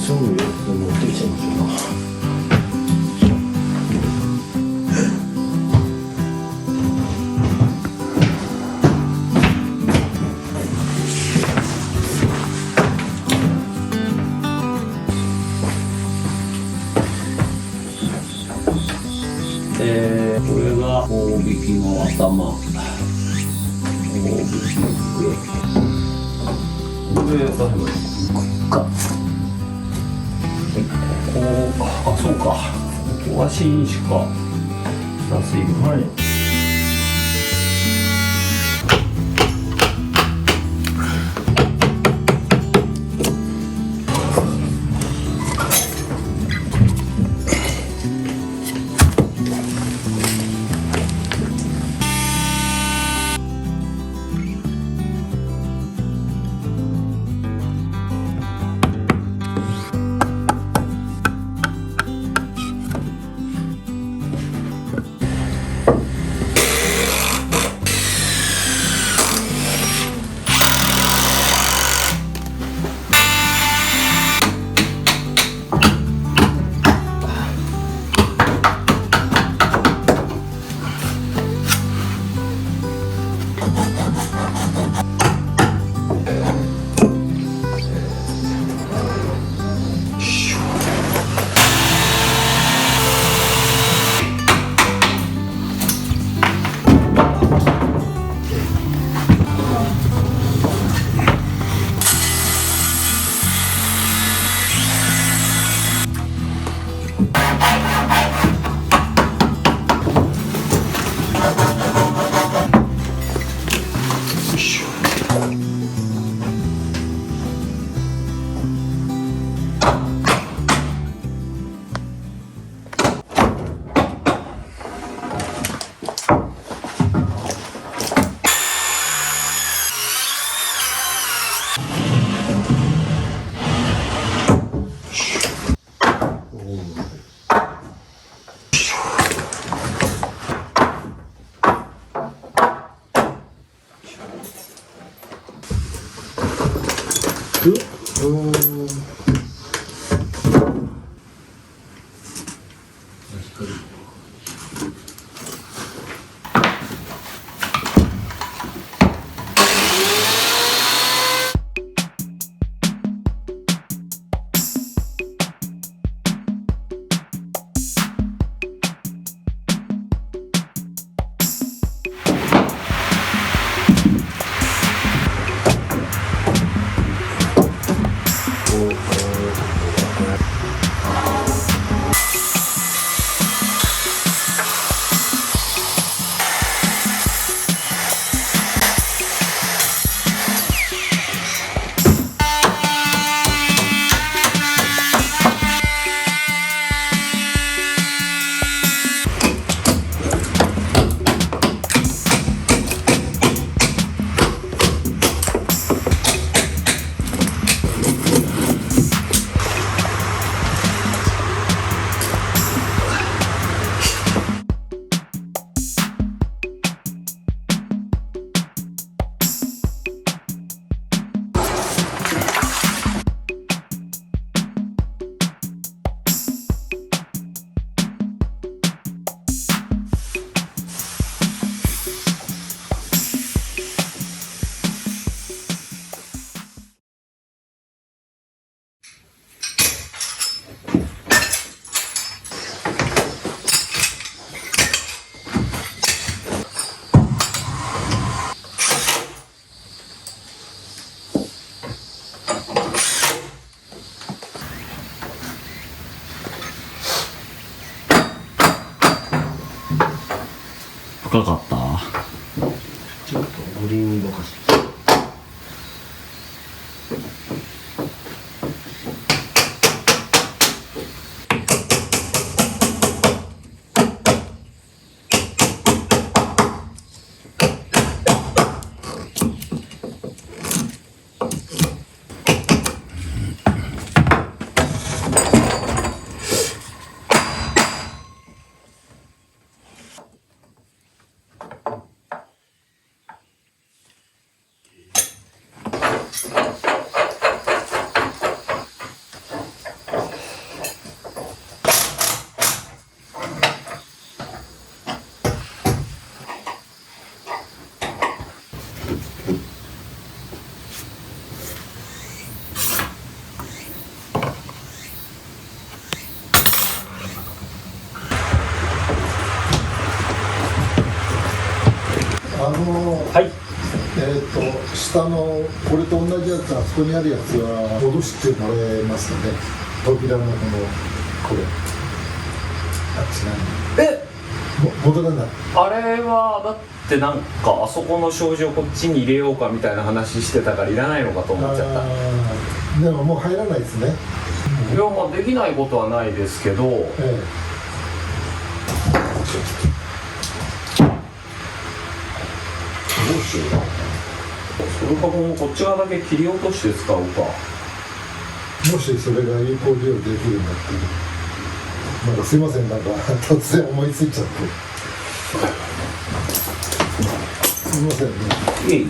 そういうやつで持ってきちゃいましょうか。これが大引きの頭、大引きの上、これ誰がいくか。ここ、あ、そうか。ここが新種か。2ついる。はい。深かった？ちょっとグリーンぼかし。はい。下のこれと同じやつ、あそこにあるやつは戻してもらえますかね。扉のこれ戻らない。あれはだってなんかあそこの障子をこっちに入れようかみたいな話してたからいらないのかと思っちゃった。でももう入らないですね。いや、まあできないことはないですけど、ええ、どうしよう。それかもうこっち側だけ切り落として使うか。もしそれが有効利用できるんだっていう。なんかすいません、なんか突然思いついちゃって。すいませんね。いえいえ。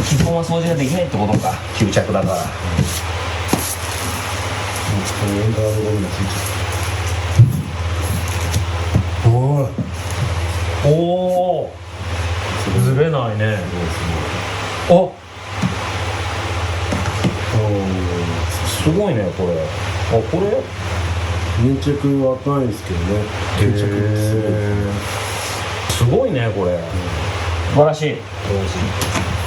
基本は掃除ができないってことか、吸着だから。縁側のゴミがついちゃった。おおお、ずれないね。これ粘着は開かないですけどね。粘着すごい。すごいねこれ、素晴らしい。素晴らしい。